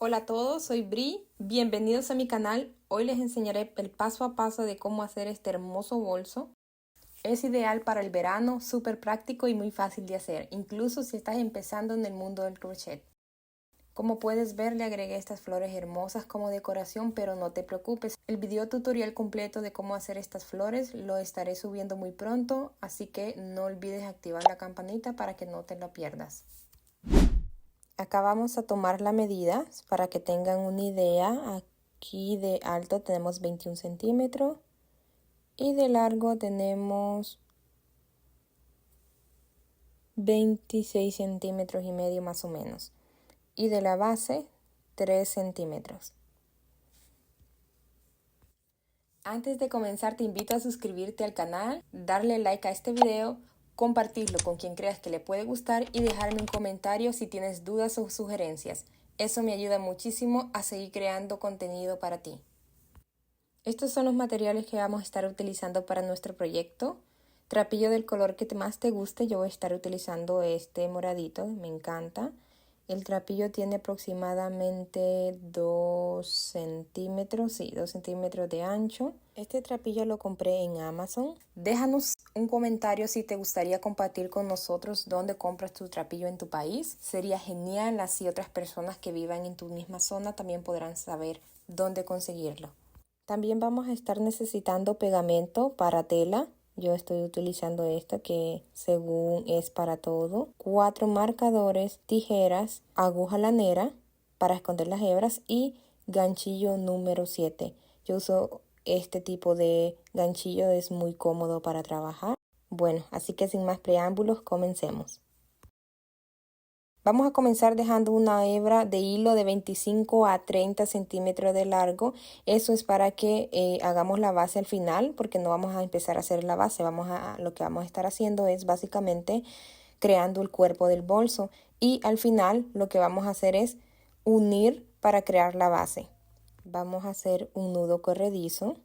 Hola a todos, soy Bri, bienvenidos a mi canal. Hoy les enseñaré el paso a paso de cómo hacer este hermoso bolso. Es ideal para el verano, súper práctico y muy fácil de hacer, incluso si estás empezando en el mundo del crochet. Como puedes ver, le agregué estas flores hermosas como decoración, pero no te preocupes. El video tutorial completo de cómo hacer estas flores lo estaré subiendo muy pronto, así que no olvides activar la campanita para que no te lo pierdas. Acá vamos a tomar la medida para que tengan una idea. Aquí de alto tenemos 21 centímetros y de largo tenemos 26 centímetros y medio más o menos. Y de la base 3 centímetros. Antes de comenzar te invito a suscribirte al canal, darle like a este video, compartirlo con quien creas que le puede gustar y dejarme un comentario si tienes dudas o sugerencias. Eso me ayuda muchísimo a seguir creando contenido para ti. Estos son los materiales que vamos a estar utilizando para nuestro proyecto. Trapillo del color que más te guste, yo voy a estar utilizando este moradito, me encanta. El trapillo tiene aproximadamente 2 centímetros, sí, 2 centímetros de ancho. Este trapillo lo compré en Amazon. Déjanos un comentario si te gustaría compartir con nosotros dónde compras tu trapillo en tu país. Sería genial, así otras personas que vivan en tu misma zona también podrán saber dónde conseguirlo. También vamos a estar necesitando pegamento para tela. Yo estoy utilizando esta que según es para todo. 4 marcadores, tijeras, aguja lanera para esconder las hebras y ganchillo número 7. Yo uso este tipo de ganchillo, es muy cómodo para trabajar. Bueno, así que sin más preámbulos, comencemos. Vamos a comenzar dejando una hebra de hilo de 25 a 30 centímetros de largo. Eso es para que hagamos la base al final, porque no vamos a empezar a hacer la base. Lo que vamos a estar haciendo es básicamente creando el cuerpo del bolso. Y al final lo que vamos a hacer es unir para crear la base. Vamos a hacer un nudo corredizo.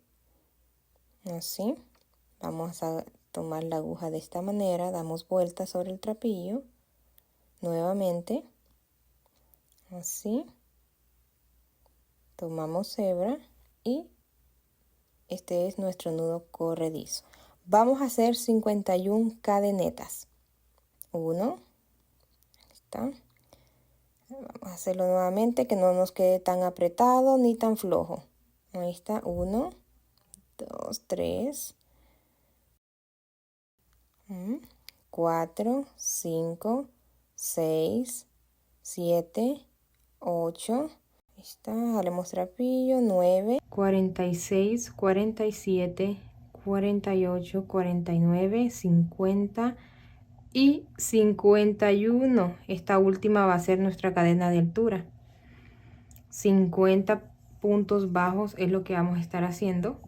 Así. Vamos a tomar la aguja de esta manera. Damos vueltas sobre el trapillo. Nuevamente, así, tomamos hebra y este es nuestro nudo corredizo. Vamos a hacer 51 cadenetas. 1, ahí está. Vamos a hacerlo nuevamente que no nos quede tan apretado ni tan flojo. Ahí está, 1, 2, 3, 4, 5, 6, 7, 8. Está, jalemos trapillo, 9, 46, 47, 48, 49, 50 y 51. Esta última va a ser nuestra cadena de altura. 50 puntos bajos es lo que vamos a estar haciendo,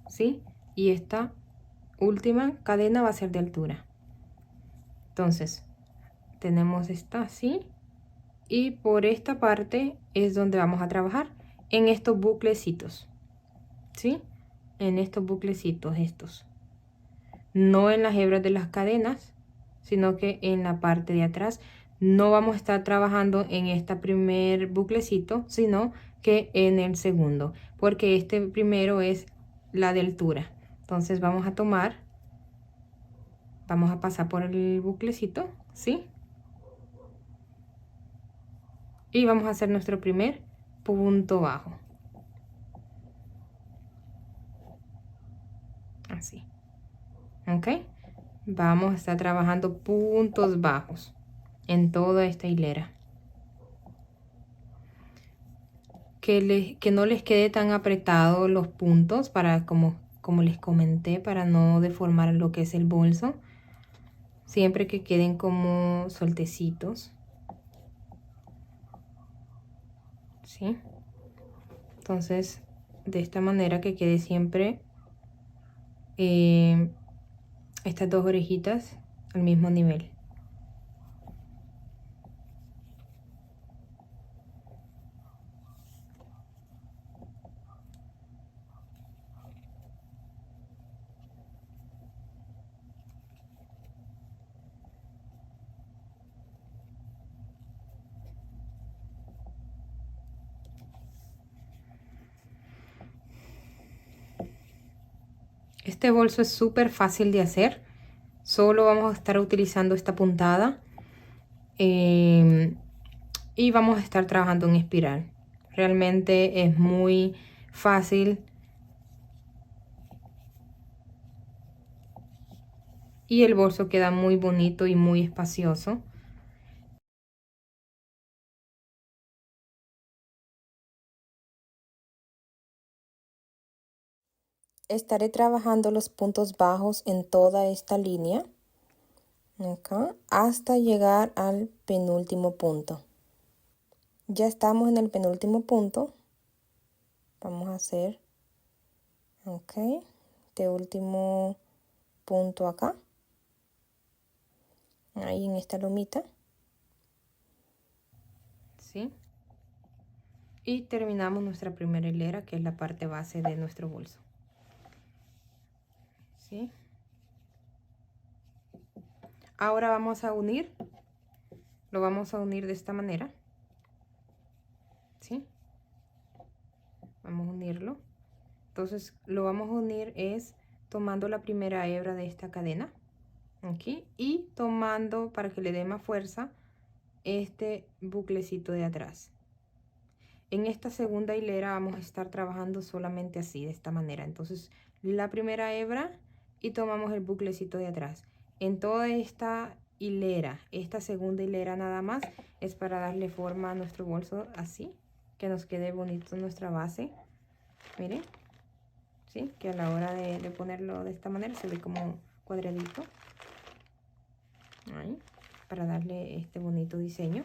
¿sí? Y esta última cadena va a ser de altura. Entonces, tenemos esta así. Y por esta parte es donde vamos a trabajar en estos buclecitos, ¿sí? En estos buclecitos estos. No en las hebras de las cadenas, sino que en la parte de atrás. No vamos a estar trabajando en este primer buclecito, sino que en el segundo, porque este primero es la de altura. Entonces vamos a tomar, vamos a pasar por el buclecito, ¿sí? Y vamos a hacer nuestro primer punto bajo. Así. ¿Ok? Vamos a estar trabajando puntos bajos en toda esta hilera. Que no les quede tan apretados los puntos para como les comenté, para no deformar lo que es el bolso. Siempre que queden como sueltecitos. ¿Sí? Entonces, de esta manera que quede siempre estas dos orejitas al mismo nivel. Este bolso es súper fácil de hacer. Solo vamos a estar utilizando esta puntada. Y vamos a estar trabajando en espiral. Realmente es muy fácil. Y el bolso queda muy bonito y muy espacioso. Estaré trabajando los puntos bajos en toda esta línea, acá, hasta llegar al penúltimo punto. Ya estamos en el penúltimo punto. Vamos a hacer, este último punto acá, ahí en esta lomita. ¿Sí? Y terminamos nuestra primera hilera, que es la parte base de nuestro bolso. ¿Sí? Ahora vamos a unir, lo vamos a unir de esta manera. ¿Sí? Vamos a unirlo. Entonces lo vamos a unir es tomando la primera hebra de esta cadena aquí y tomando, para que le dé más fuerza, este buclecito de atrás. En esta segunda hilera vamos a estar trabajando solamente así, de esta manera. Entonces la primera hebra y tomamos el buclecito de atrás. En toda esta hilera, esta segunda hilera nada más, es para darle forma a nuestro bolso así, que nos quede bonito nuestra base. Miren, ¿sí? Que a la hora de ponerlo de esta manera se ve como cuadradito. Ahí, para darle este bonito diseño.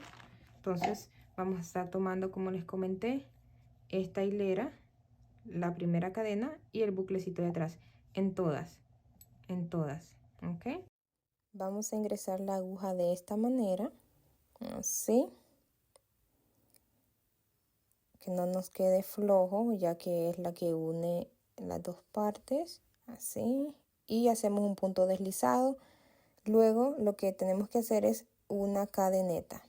Entonces vamos a estar tomando, como les comenté, esta hilera, la primera cadena y el buclecito de atrás en todas, ¿ok? Vamos a ingresar la aguja de esta manera, así, que no nos quede flojo, ya que es la que une las dos partes, así, y hacemos un punto deslizado. Luego lo que tenemos que hacer es una cadeneta,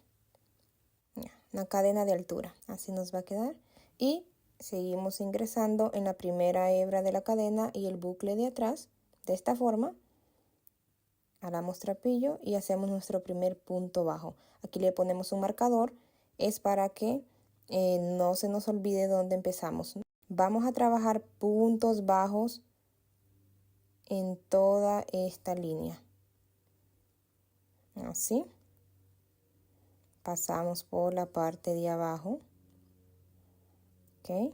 una cadena de altura, así nos va a quedar, y seguimos ingresando en la primera hebra de la cadena y el bucle de atrás, de esta forma. Jalamos trapillo y hacemos nuestro primer punto bajo. Aquí le ponemos un marcador, es para que no se nos olvide dónde empezamos. Vamos a trabajar puntos bajos en toda esta línea, así. Pasamos por la parte de abajo, ¿ok?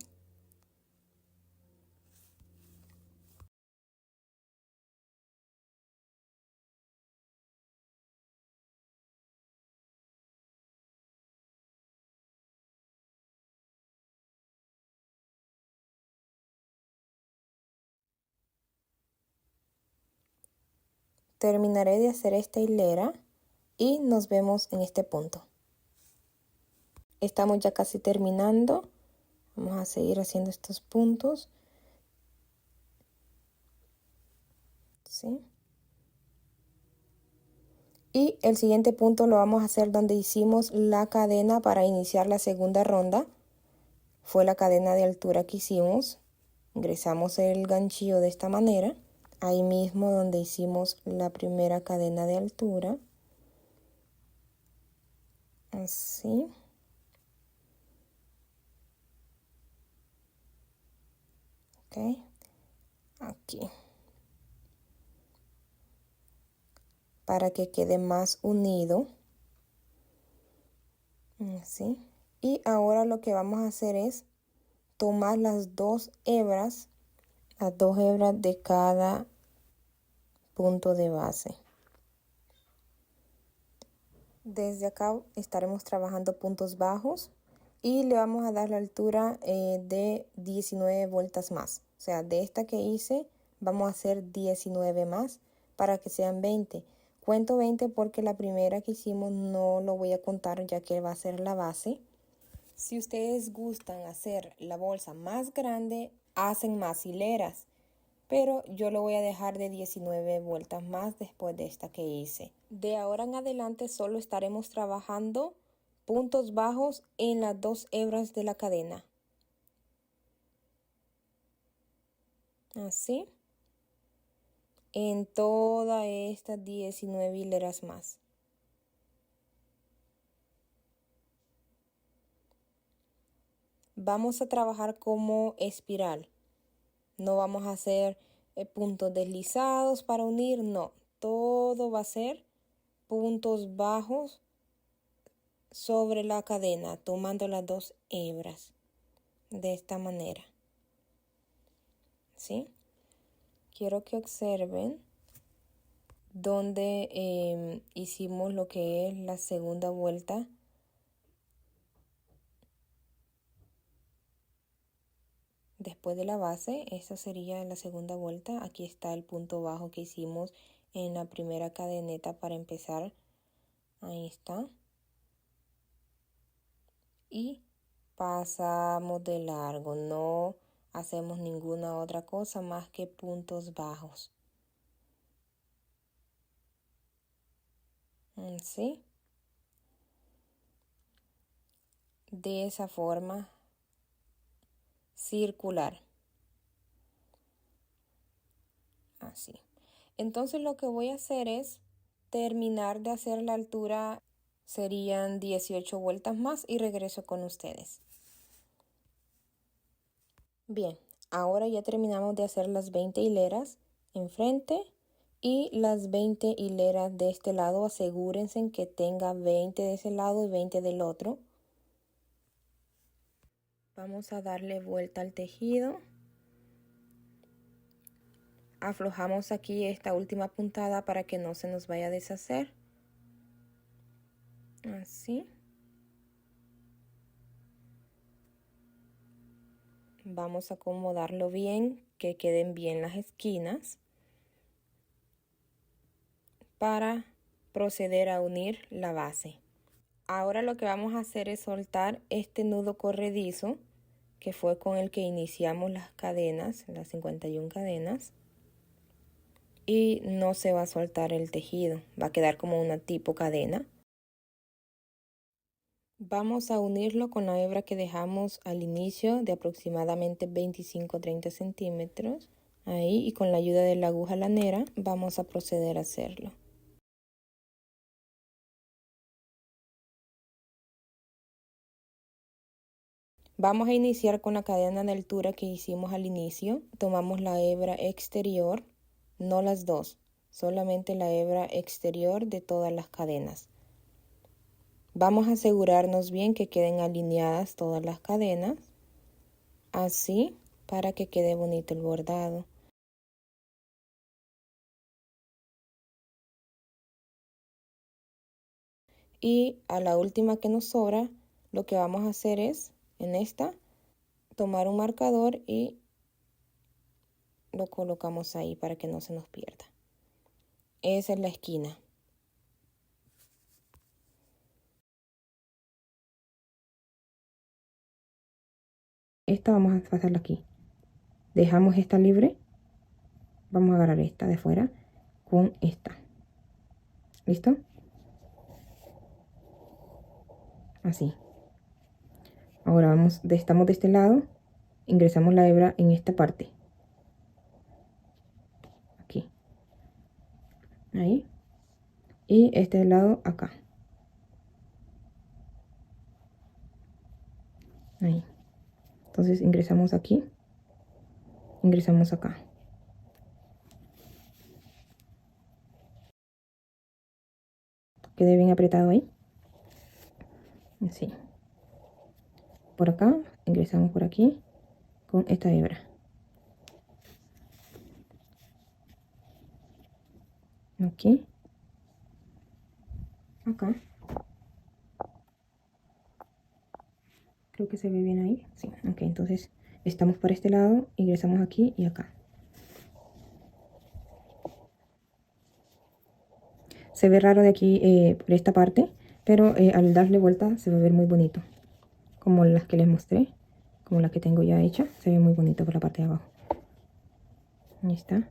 Terminaré de hacer esta hilera y nos vemos en este punto. Estamos ya casi terminando. Vamos a seguir haciendo estos puntos. ¿Sí? Y el siguiente punto lo vamos a hacer donde hicimos la cadena para iniciar la segunda ronda. Fue la cadena de altura que hicimos. Ingresamos el ganchillo de esta manera. Ahí mismo donde hicimos la primera cadena de altura. Así. Ok. Aquí. Para que quede más unido. Así. Y ahora lo que vamos a hacer es tomar las dos hebras de cada punto de base. Desde acá estaremos trabajando puntos bajos y le vamos a dar la altura de 19 vueltas más. O sea, de esta que hice vamos a hacer 19 más para que sean 20. Cuento 20 porque la primera que hicimos no lo voy a contar, ya que va a ser la base. Si ustedes gustan hacer la bolsa más grande, hacen más hileras, pero yo lo voy a dejar de 19 vueltas más después de esta que hice. De ahora en adelante solo estaremos trabajando puntos bajos en las dos hebras de la cadena. Así. en todas estas 19 hileras más. Vamos a trabajar como espiral. No vamos a hacer puntos deslizados para unir, no. Todo va a ser puntos bajos sobre la cadena, tomando las 2 hebras. De esta manera. ¿Sí? Quiero que observen donde hicimos lo que es la segunda vuelta. Después de la base, esta sería la segunda vuelta. Aquí está el punto bajo que hicimos en la primera cadeneta para empezar. Ahí está. Y pasamos de largo. No hacemos ninguna otra cosa más que puntos bajos. ¿Sí? De esa forma circular. Así. Entonces lo que voy a hacer es terminar de hacer la altura. Serían 18 vueltas más y regreso con ustedes. Bien, ahora ya terminamos de hacer las 20 hileras enfrente y las 20 hileras de este lado. Asegúrense que tenga 20 de ese lado y 20 del otro. Vamos a darle vuelta al tejido. Aflojamos aquí esta última puntada para que no se nos vaya a deshacer. Así. Vamos a acomodarlo bien, que queden bien las esquinas, para proceder a unir la base. Ahora lo que vamos a hacer es soltar este nudo corredizo, que fue con el que iniciamos las cadenas, las 51 cadenas. Y no se va a soltar el tejido, va a quedar como una tipo cadena. Vamos a unirlo con la hebra que dejamos al inicio de aproximadamente 25-30 centímetros. Ahí, y con la ayuda de la aguja lanera vamos a proceder a hacerlo. Vamos a iniciar con la cadena de altura que hicimos al inicio. Tomamos la hebra exterior, no las dos, solamente la hebra exterior de todas las cadenas. Vamos a asegurarnos bien que queden alineadas todas las cadenas, así, para que quede bonito el bordado. Y a la última que nos sobra, lo que vamos a hacer es, en esta, tomar un marcador y lo colocamos ahí para que no se nos pierda. Esa es la esquina. Esta vamos a pasarla aquí. Dejamos esta libre. Vamos a agarrar esta de fuera con esta. ¿Listo? Así. Ahora estamos de este lado. Ingresamos la hebra en esta parte. Aquí. Ahí. Y este lado acá. Ahí. Entonces ingresamos aquí. Ingresamos acá. Quede bien apretado ahí. Así. Por acá, ingresamos por aquí con esta hebra. Aquí. Acá. Creo que se ve bien ahí. Sí. Ok, entonces estamos por este lado, ingresamos aquí y acá. Se ve raro de aquí por esta parte, pero al darle vuelta se va a ver muy bonito. Como las que les mostré, como la que tengo ya hecha, se ve muy bonito por la parte de abajo. Ahí está.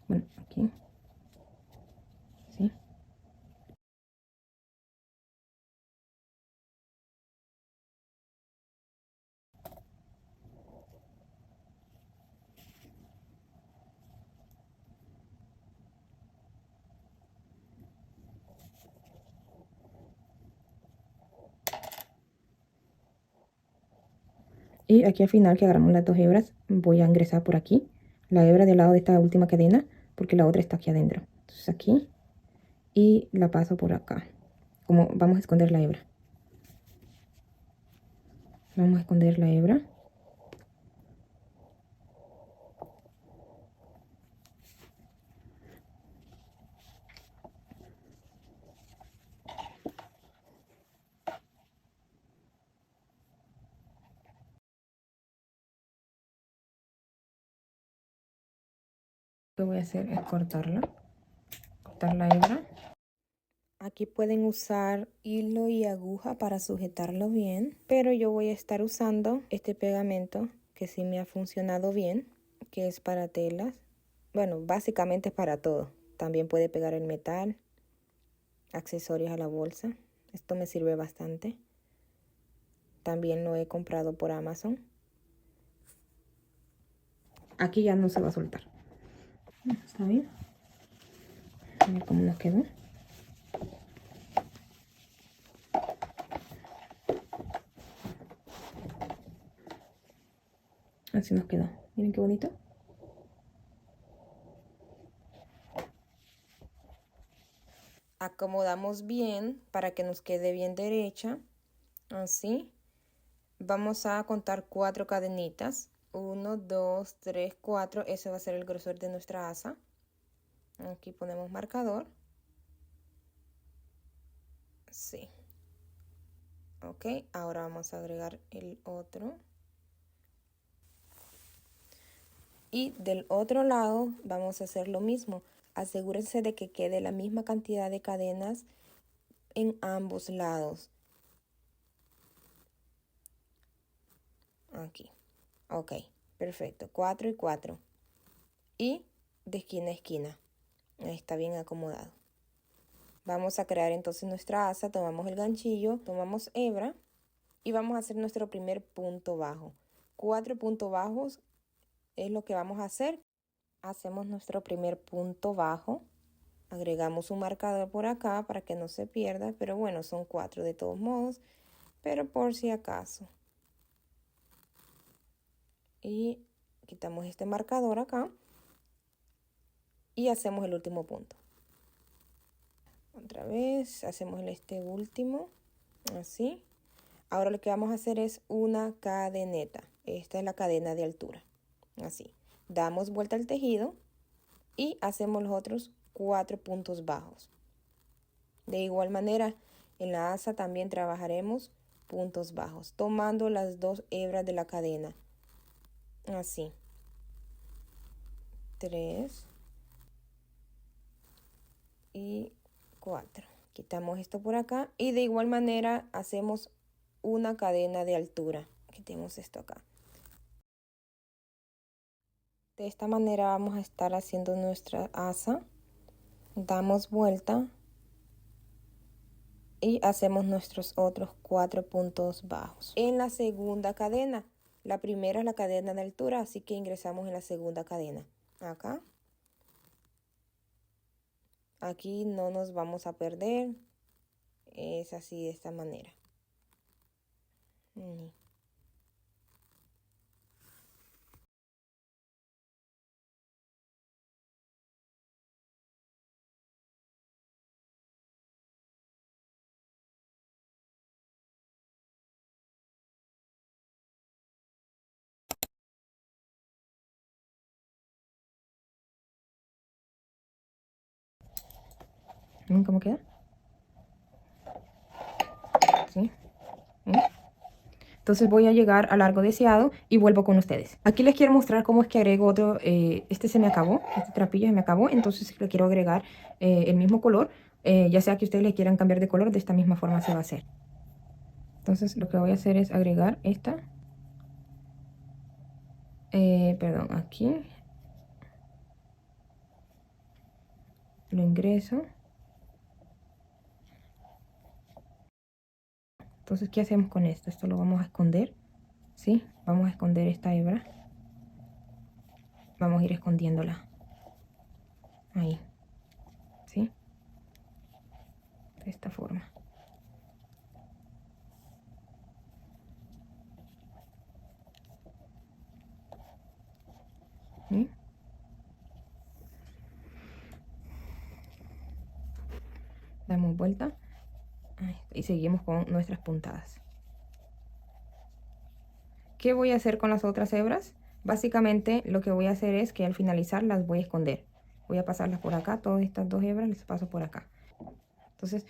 Bueno, aquí. ¿Sí? Y aquí al final que agarramos las dos hebras, voy a ingresar por aquí la hebra del lado de esta última cadena, porque la otra está aquí adentro. Entonces aquí, y la paso por acá. Como vamos a esconder la hebra. Vamos a esconder la hebra. Lo que voy a hacer es cortar la hebra. Aquí pueden usar hilo y aguja para sujetarlo bien, pero yo voy a estar usando este pegamento que sí me ha funcionado bien, que es para telas. Bueno, básicamente es para todo. También puede pegar el metal, accesorios a la bolsa. Esto me sirve bastante. También lo he comprado por Amazon. Aquí ya no se va a soltar. ¿Está bien? A ver cómo nos quedó. Así nos quedó. Miren qué bonito. Acomodamos bien para que nos quede bien derecha. Así. Vamos a contar 4 cadenitas. 1, 2, 3, 4. Ese va a ser el grosor de nuestra asa. Aquí ponemos marcador. Sí. Ok, ahora vamos a agregar el otro. Y del otro lado vamos a hacer lo mismo. Asegúrense de que quede la misma cantidad de cadenas en ambos lados. Aquí. Ok, perfecto. 4 y 4. Y de esquina a esquina. Ahí está bien acomodado. Vamos a crear entonces nuestra asa. Tomamos el ganchillo, tomamos hebra y vamos a hacer nuestro primer punto bajo. 4 puntos bajos es lo que vamos a hacer. Hacemos nuestro primer punto bajo. Agregamos un marcador por acá para que no se pierda, pero bueno, son 4 de todos modos, pero por si acaso. Y quitamos este marcador acá y hacemos el último punto. Otra vez hacemos este último, así. Ahora lo que vamos a hacer es una cadeneta. Esta es la cadena de altura, así. Damos vuelta al tejido y hacemos los otros 4 puntos bajos. De igual manera, en la asa también trabajaremos puntos bajos, tomando las 2 hebras de la cadena. Así. 3 y 4. Quitamos esto por acá y de igual manera hacemos una cadena de altura. Quitemos esto acá. De esta manera vamos a estar haciendo nuestra asa. Damos vuelta y hacemos nuestros otros 4 puntos bajos. En la segunda cadena, la primera es la cadena de altura, así que ingresamos en la segunda cadena. Acá. Aquí no nos vamos a perder. Es así de esta manera. ¿Cómo queda? ¿Sí? Entonces voy a llegar al largo deseado y vuelvo con ustedes. Aquí les quiero mostrar cómo es que agrego otro. Este se me acabó, este trapillo se me acabó, entonces le quiero agregar el mismo color. Ya sea que ustedes le quieran cambiar de color, de esta misma forma se va a hacer. Entonces lo que voy a hacer es agregar esta. Perdón, aquí. Lo ingreso. Entonces, ¿qué hacemos con esto? Esto lo vamos a esconder, ¿sí? Vamos a esconder esta hebra. Vamos a ir escondiéndola. Ahí, ¿sí? De esta forma. ¿Sí? Damos vuelta y seguimos con nuestras puntadas. ¿Qué voy a hacer con las otras hebras? Básicamente lo que voy a hacer es que al finalizar las voy a esconder. Voy a pasarlas por acá, todas estas dos hebras las paso por acá. Entonces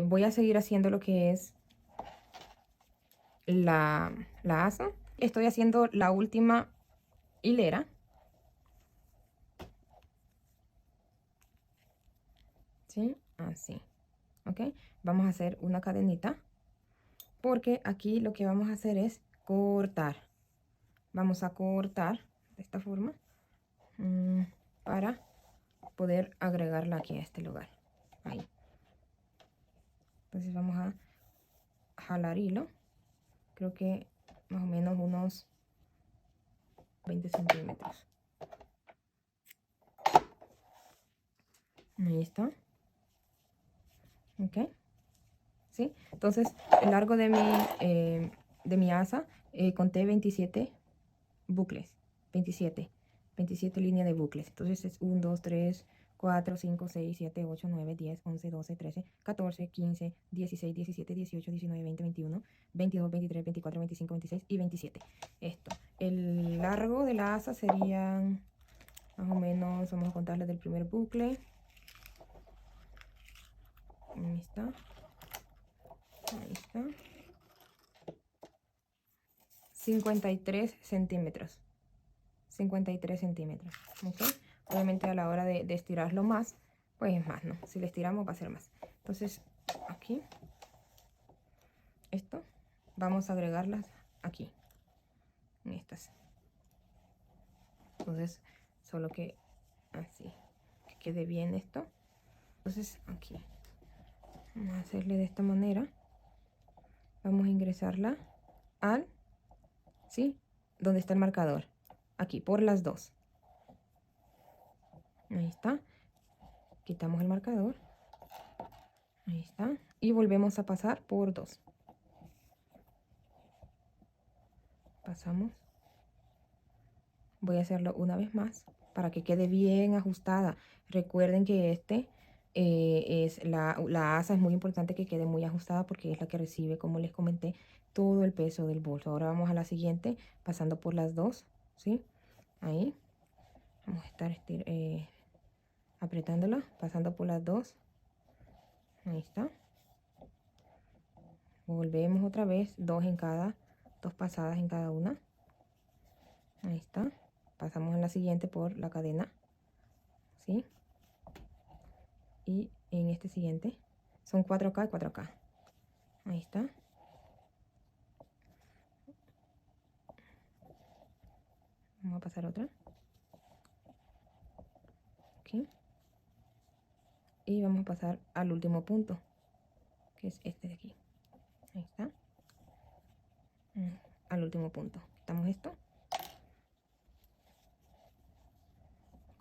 voy a seguir haciendo lo que es la asa. Estoy haciendo la última hilera. ¿Sí? Así. ¿Ok? Vamos a hacer una cadenita. Porque aquí lo que vamos a hacer es cortar. Vamos a cortar de esta forma para poder agregarla aquí a este lugar. Ahí. Entonces vamos a jalar hilo. Creo que más o menos unos 20 centímetros. Ahí está. Ok. ¿Sí? Entonces el largo de mi asa conté 27 bucles. 27 líneas de bucles. Entonces es 1, 2, 3, 4, 5, 6, 7, 8, 9, 10, 11, 12, 13, 14, 15, 16, 17, 18, 19, 20, 21, 22, 23, 24, 25, 26 y 27. Esto. El largo de la asa serían más o menos, vamos a contarle del primer bucle. Ahí está. Ahí está. 53 centímetros. 53 centímetros. ¿Ok? Obviamente a la hora de estirarlo más, pues es más, ¿no? Si le estiramos va a ser más. Entonces, aquí, esto, vamos a agregarlas aquí, en estas. Entonces, solo que así, que quede bien esto. Entonces, aquí, vamos a hacerle de esta manera. Vamos a ingresarla al, ¿sí? Donde está el marcador. Aquí, por las dos. Ahí está. Quitamos el marcador. Ahí está. Y volvemos a pasar por dos. Pasamos. Voy a hacerlo una vez más para que quede bien ajustada. Recuerden que es la asa es muy importante que quede muy ajustada porque es la que recibe, como les comenté, todo el peso del bolso. Ahora vamos a la siguiente, pasando por las dos, ¿sí? Ahí. Vamos a estar apretándola, pasando por las dos. Ahí está. Volvemos otra vez, dos pasadas en cada una. Ahí está. Pasamos en la siguiente por la cadena, ¿sí? Y en este siguiente son 4K y 4K. Ahí está. Vamos a pasar otra. Aquí. Y vamos a pasar al último punto, que es este de aquí. Ahí está. Al último punto. Quitamos esto.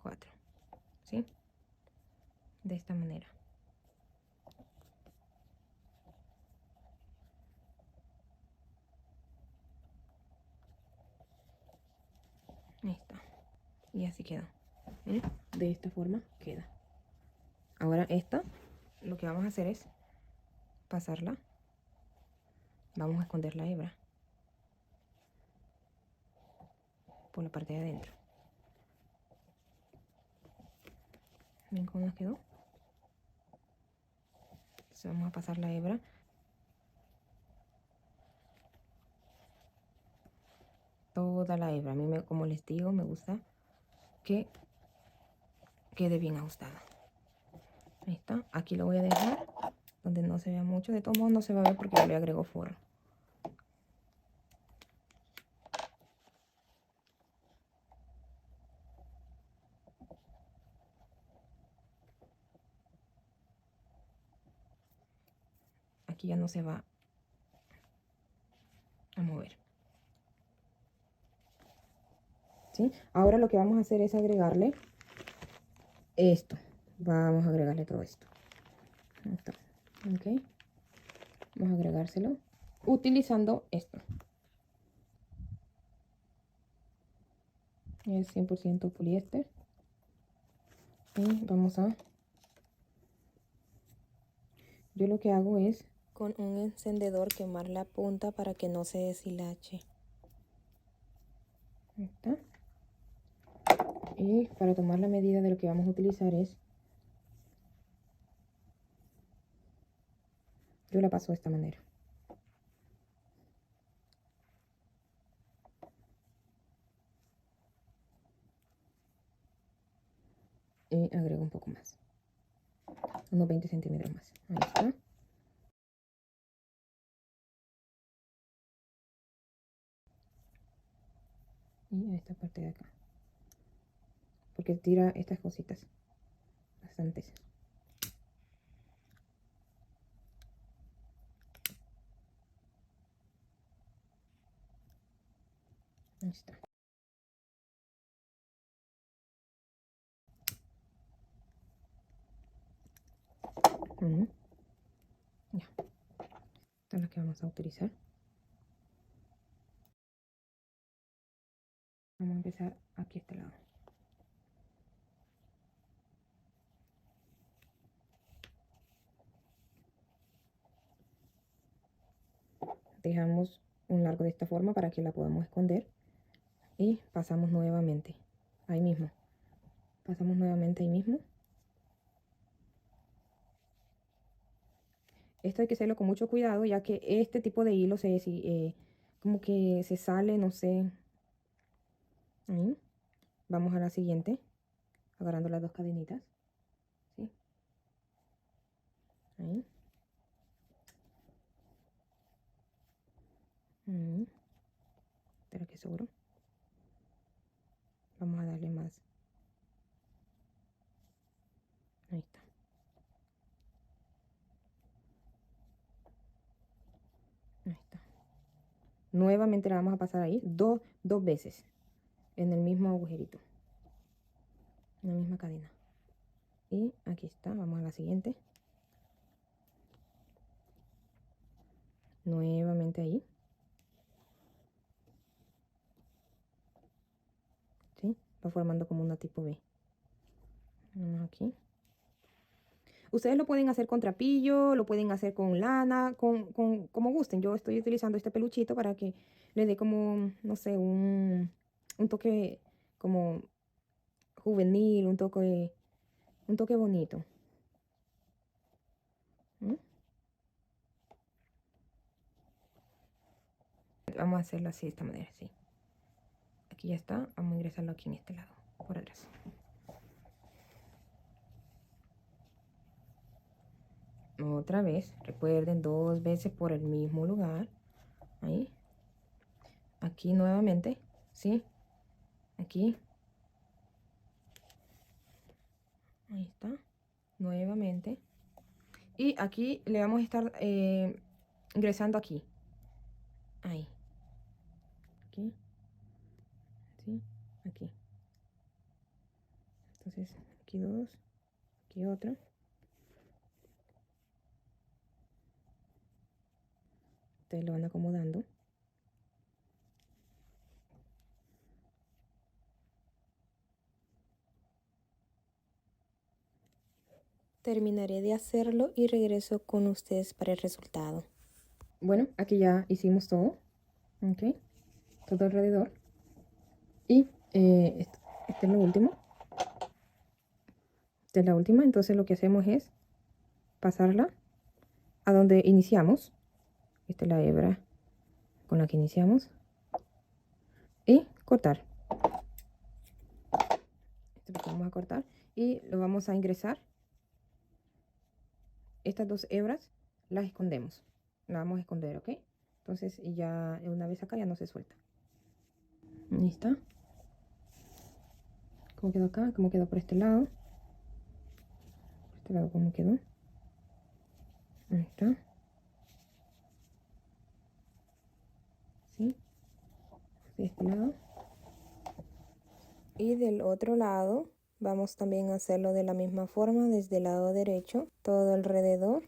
4. ¿Sí? De esta manera. Ahí está. Y así quedó. ¿Eh? De esta forma queda. Ahora esta, lo que vamos a hacer es pasarla. Vamos a esconder la hebra por la parte de adentro. ¿Ven cómo nos quedó? Entonces vamos a pasar la hebra toda la hebra. A mí, como les digo, me gusta que quede bien ajustada. Ahí está. Aquí lo voy a dejar donde no se vea mucho. De todos modos no se va a ver porque yo le agrego forro. Aquí ya no se va a mover. ¿Sí? Ahora lo que vamos a hacer es agregarle esto. Vamos a agregarle todo esto. Ahí está. Ok. Vamos a agregárselo utilizando esto. Es 100% poliéster. Y vamos a... Yo lo que hago es con un encendedor quemar la punta para que no se deshilache. Ahí está. Y para tomar la medida de lo que vamos a utilizar es... Yo la paso de esta manera. Y agrego un poco más. Unos 20 centímetros más. Ahí está. Y a esta parte de acá. Porque tira estas cositas. Bastantes. Ahí está. Ya. Esta es la que vamos a utilizar. Vamos a empezar aquí a este lado. Dejamos un largo de esta forma para que la podamos esconder. Y pasamos nuevamente. Ahí mismo. Pasamos nuevamente ahí mismo. Esto hay que hacerlo con mucho cuidado, ya que este tipo de hilo como que se sale, no sé. Ahí. Vamos a la siguiente, agarrando las dos cadenitas. ¿Sí? Ahí. Espera que seguro. Vamos a darle más. Ahí está. Ahí está. Nuevamente la vamos a pasar ahí dos veces en el mismo agujerito, en la misma cadena. Y aquí está, vamos a la siguiente. Nuevamente ahí. ¿Sí? Va formando como una tipo B. Vamos aquí. Ustedes lo pueden hacer con trapillo, lo pueden hacer con lana, como gusten. Yo estoy utilizando este peluchito para que le dé como, no sé, un toque como juvenil, un toque bonito. ¿Mm? Vamos a hacerlo así, de esta manera, sí. Aquí ya está. Vamos a ingresarlo aquí en este lado, por atrás. Otra vez, recuerden, 2 veces por el mismo lugar. Ahí. Aquí nuevamente, ¿sí? Aquí. Ahí está. Nuevamente. Y aquí le vamos a estar ingresando aquí. Ahí. Aquí. Sí. Aquí. Entonces, aquí 2. Aquí otro. Ustedes lo van acomodando. Terminaré de hacerlo y regreso con ustedes para el resultado. Bueno, aquí ya hicimos todo. Ok. Todo alrededor. Y este es lo último. Esta es la última. Entonces lo que hacemos es pasarla a donde iniciamos. Esta es la hebra con la que iniciamos. Y cortar. Esto lo vamos a cortar. Y lo vamos a ingresar. Estas 2 hebras las escondemos. Las vamos a esconder, ¿ok? Entonces, y ya una vez acá ya no se suelta. Ahí está. ¿Cómo quedó acá? ¿Cómo quedó por este lado? Por este lado, ¿cómo quedó? Ahí está. ¿Sí? De este lado. Y del otro lado vamos también a hacerlo de la misma forma desde el lado derecho, todo alrededor.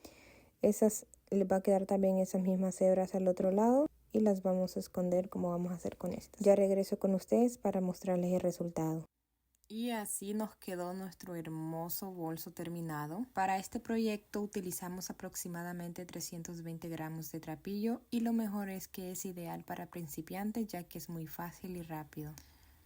Les va a quedar también esas mismas hebras al otro lado. y las vamos a esconder como vamos a hacer con estas. Ya regreso con ustedes para mostrarles el resultado. Y así nos quedó nuestro hermoso bolso terminado. Para este proyecto utilizamos aproximadamente 320 gramos de trapillo y lo mejor es que es ideal para principiantes ya que es muy fácil y rápido.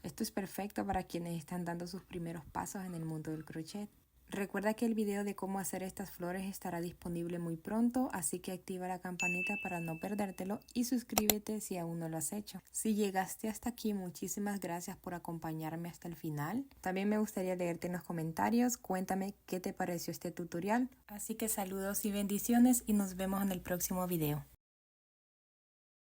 Esto es perfecto para quienes están dando sus primeros pasos en el mundo del crochet. Recuerda que el video de cómo hacer estas flores estará disponible muy pronto, así que activa la campanita para no perdértelo y suscríbete si aún no lo has hecho. Si llegaste hasta aquí, muchísimas gracias por acompañarme hasta el final. También me gustaría leerte en los comentarios, cuéntame qué te pareció este tutorial. Así que saludos y bendiciones y nos vemos en el próximo video.